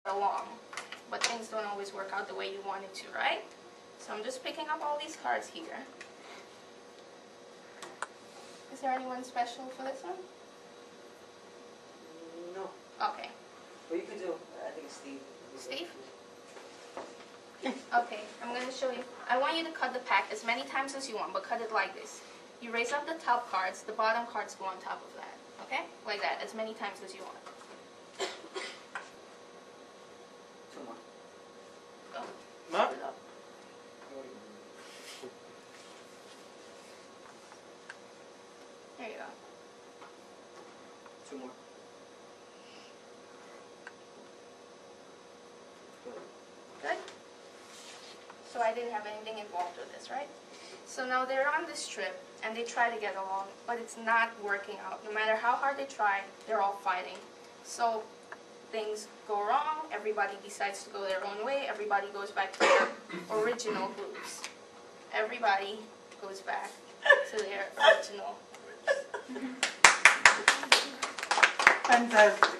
along, but things don't always work out the way you want it to, right? So I'm just picking up all these cards here. Is there anyone special for this one? No. Okay. Well, you could do, I think Steve. Steve? Okay, I'm going to show you. I want you to cut the pack as many times as you want, but cut it like this. You raise up the top cards, the bottom cards go on top of that. Okay? Like that, as many times as you want. Two more. Go. Ma? Split up. There you go. Two more. Good? So I didn't have anything involved with this, right? So now they're on this trip, and they try to get along, but it's not working out. No matter how hard they try, they're all fighting. So things go wrong, everybody decides to go their own way, everybody goes back to their original groups. Everybody goes back to their original groups. Fantastic.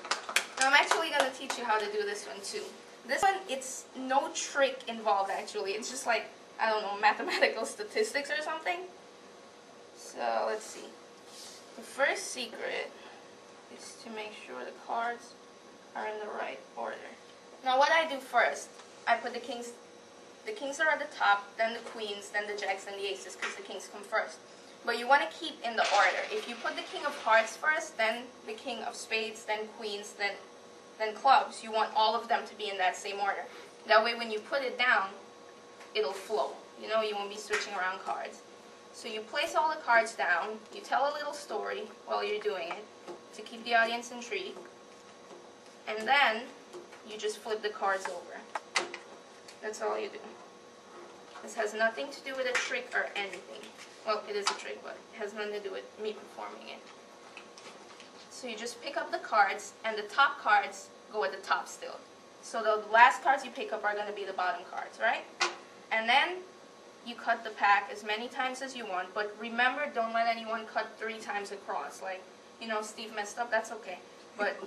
Now I'm actually going to teach you how to do this one too. This one, it's no trick involved actually. It's just like, I don't know, mathematical statistics or something. So let's see. The first secret is to make sure the cards are in the right order. Now what I do first, I put the kings are at the top, then the queens, then the jacks, then the aces, because the kings come first. But you want to keep in the order. If you put the king of hearts first, then the king of spades, then queens, then clubs, you want all of them to be in that same order. That way when you put it down, it'll flow. You know, you won't be switching around cards. So you place all the cards down, you tell a little story while you're doing it to keep the audience intrigued, and then you just flip the cards over. That's all you do. This has nothing to do with a trick or anything. Well, it is a trick, but it has nothing to do with me performing it. So you just pick up the cards, and the top cards go at the top still. So the last cards you pick up are going to be the bottom cards, right? And then you cut the pack as many times as you want, but remember, don't let anyone cut 3 times across. Like, you know, Steve messed up, that's okay. But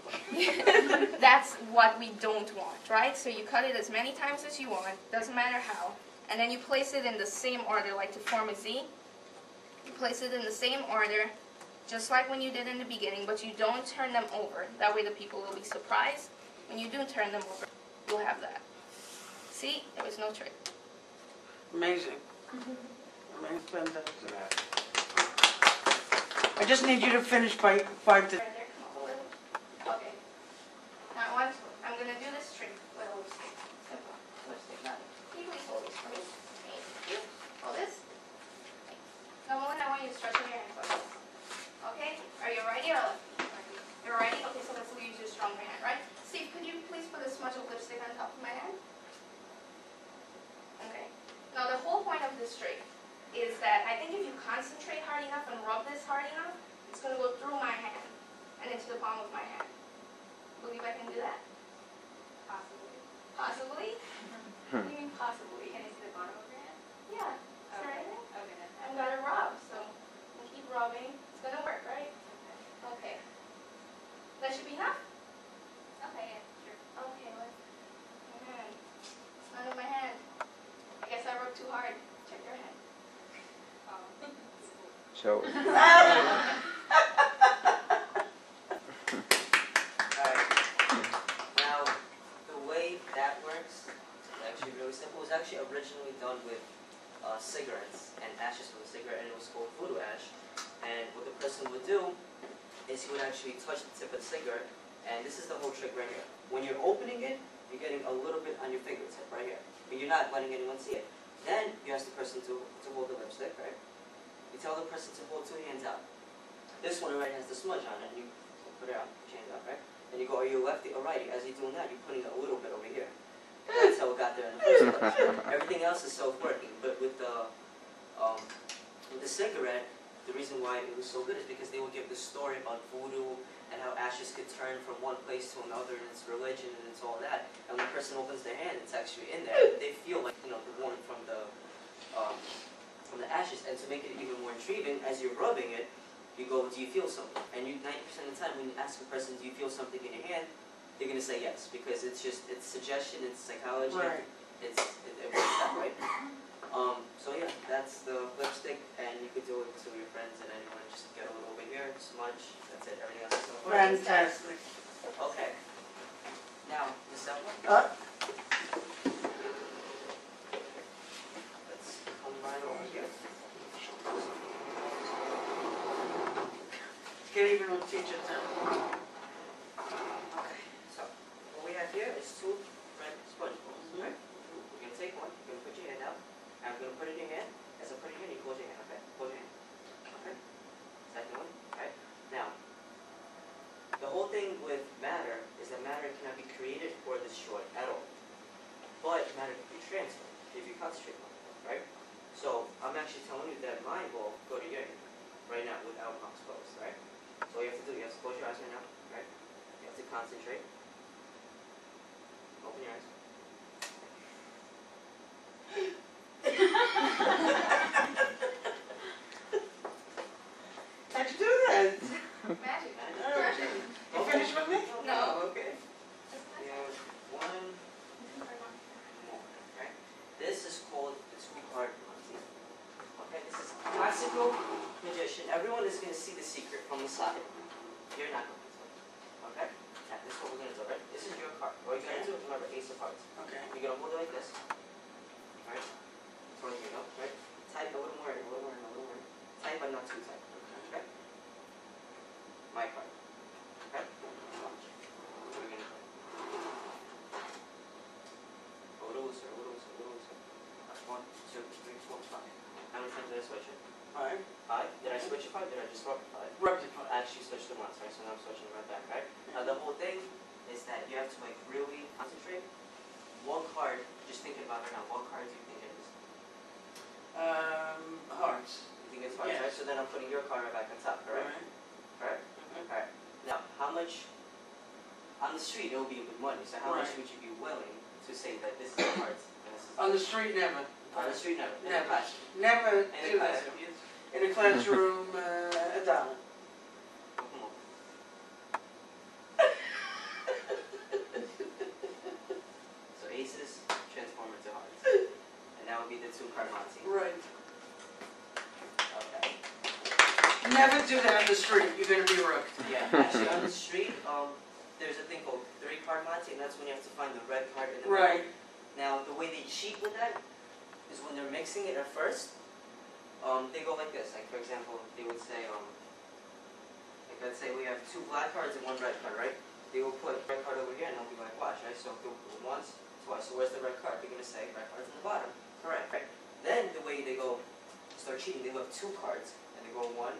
that's what we don't want, right? So you cut it as many times as you want, doesn't matter how. And then you place it in the same order, like to form a Z. You place it in the same order, just like when you did in the beginning, but you don't turn them over. That way the people will be surprised. When you do turn them over, you'll have that. See? There was no trick. Amazing. Amazing. Fantastic. I just need you to finish by 5 to... Okay. Now I'm going to do this trick with a lipstick. Simple. Lipstick, nothing. Can you please hold this for me? Thank you. Hold this. Now, Melanie, I want you to stretch out your hands like this. Okay? Are you righty or lefty? You're righty? Okay, so let's use your stronger hand, right? Steve, could you please put a smudge of lipstick on top of my hand? Okay. Now, the whole point of this trick is that I think if you concentrate hard enough and rub this hard enough, it's going to go through my hand and into the palm of my hand. Believe I can do that? Possibly. Possibly? What do you mean possibly? Can I see the bottom of your hand? Yeah. Is there anything? Okay. I'm going to rub, so I'm keep rubbing. It's going to work, right? Okay. That should be enough? Okay, yeah, sure. Okay, look. My hand. Under my hand. I guess I rubbed too hard. Check your hand. So. Now, the way that works is actually really simple. It was actually originally done with cigarettes and ashes from a cigarette, and it was called voodoo ash. And what the person would do is he would actually touch the tip of the cigarette, and this is the whole trick right here. When you're opening it, you're getting a little bit on your fingertip right here, but you're not letting anyone see it. Then you ask the person to hold the lipstick, right? You tell the person to hold 2 hands out. This one already has the smudge on it, and you put it out, put your hands out, right? And you go, are you lefty or righty? As you're doing that, you're putting a little bit over here. That's how it got there in the first place. Everything else is self-working, but with the cigarette, the reason why it was so good is because they would give the story about voodoo and how ashes could turn from one place to another, and it's religion and it's all that. And when the person opens their hand, it's actually in there. They feel like, you know, the warmth from the ashes. And to make it even more intriguing, as you're rubbing it, you go, do you feel something? And you 90% of the time when you ask a person, do you feel something in your hand, they're gonna say yes because it's suggestion, it's psychology, Right. it works that way. So yeah, that's the lipstick, and you could do it to your friends and anyone. Just get a little over here, smudge. That's it. Everything else is so far. Fantastic. Okay. Now, Miss Selma, let's come right over here. Can't even teach it now. Okay. So, what we have here is 2 red sponge balls. Right? You're gonna take one. You're gonna put your hand out. I'm gonna put it in your hand. As I put it in, you close your hand. Okay. Close your hand. Okay. Second one. Okay. Now, the whole thing with matter is that matter cannot be created or destroyed at all. But matter can be transferred if you concentrate on it, right? So I'm actually telling you that mine will go to your hand right now without palms closed, right? So all you have to do, you have to close your eyes right now, right? You have to concentrate. Open your eyes. How'd you do that? Magic. You finished with me? No. Okay. You have one more, right? This is called the 2-card Monty. Okay, this is classical magician. Everyone is going to see the secret from the side. You're not going to. Okay? Now, this is what we're going to do, right? This is your card. All you're going to do is remember Ace of Hearts. Okay. You're going to hold it like this. Alright? Towards your nose, right? Tight a little more, a little more, a little more. Tight, but not too tight. Okay? My card. Okay? Watch. What are we going to do? A little looser, a little looser, a little looser. 1, 2, 3, 4, 5. How many times did I switch it? 5. 5? Did I switch it 5? Did I just rub it 5? Rub it 5. I actually switched it once, right? So now I'm switching it right back, right? Now the whole thing is that you have to like really concentrate. One card, just thinking about it now, what card do you think it is? Hearts. You think it's hearts, Yes. right? So then I'm putting your card right back on top, correct? Correct? Alright. Now, how much, on the street it will be with money, so how much Right. would you be willing to say that this is the hearts and this is On the street, never. on the street, never. In the Never. classroom. Never In the do that. classroom, yes. In a classroom, $1. Come on. So aces transform into hearts. And that would be the 2-card Monty. Right. Okay. Never do that on the street. You're going to be rooked. Yeah, actually on the street, there's a thing called 3-card Monty, and that's when you have to find the red card in the middle. Right. Now, the way they cheat with that is when they're mixing it at first, they go like this. Like, for example, they would say, like, let's say we have 2 black cards and 1 red card, right? They will put red card over here, and they'll be like, watch, right? So they'll do it once, twice. So where's the red card? They're going to say red card's in the bottom. Correct, right? Then the way they go, start cheating, they have 2 cards, and they go 1,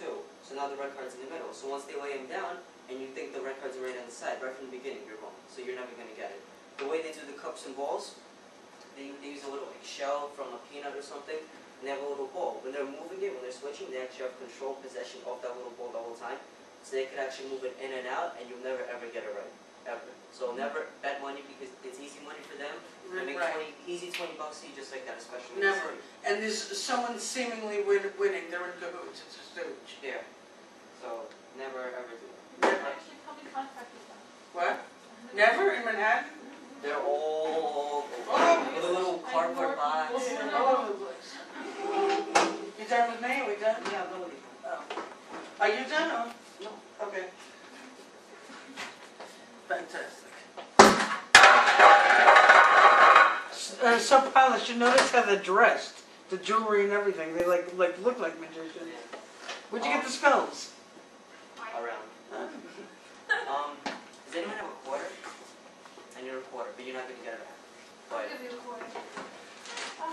2. So now the red card's in the middle. So once they lay them down, and you think the red cards are right on the side, right from the beginning, you're wrong. So you're never going to get it. The way they do the cups and balls, they use a little like shell from a peanut or something, and they have a little ball. When they're moving it, when they're switching, they actually have control, possession of that little ball the whole time. So they could actually move it in and out, and you'll never ever get it right. Ever. So never bet money because it's easy money for them. They make Right. easy $20 to you just like that, especially. Never. And there's someone seemingly winning. They're in cahoots. It's a stooge. Yeah. So never ever do that. Never. Actually, how many contractors are What? Never in Manhattan? They're all Oh, with a little cardboard box. all over the place. You done with me? Are we done? Yeah, no, they Oh. Are you done? Or? No. Okay. Fantastic. So polished. You notice how they're dressed, the jewelry and everything. They like look like magicians. Where'd you get the skulls? around. Huh? Does anyone have a quarter? I need a quarter, but you're not gonna get it back. But I'll give you a quarter.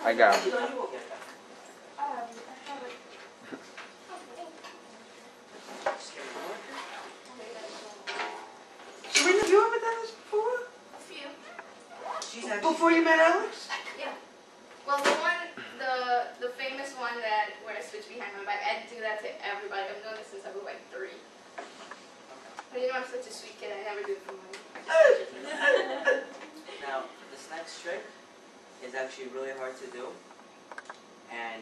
I got you know you will get it back. I have it. Just give me one. Serena, you ever done this before? A few. She's actually. Before you met Alex? Yeah. Well, the famous one that where I switch behind my back, I do that to everybody. I've known this since I was like 3. But you know, I'm such a sweet kid. I never do it for money. Now, this next trick is actually really hard to do, and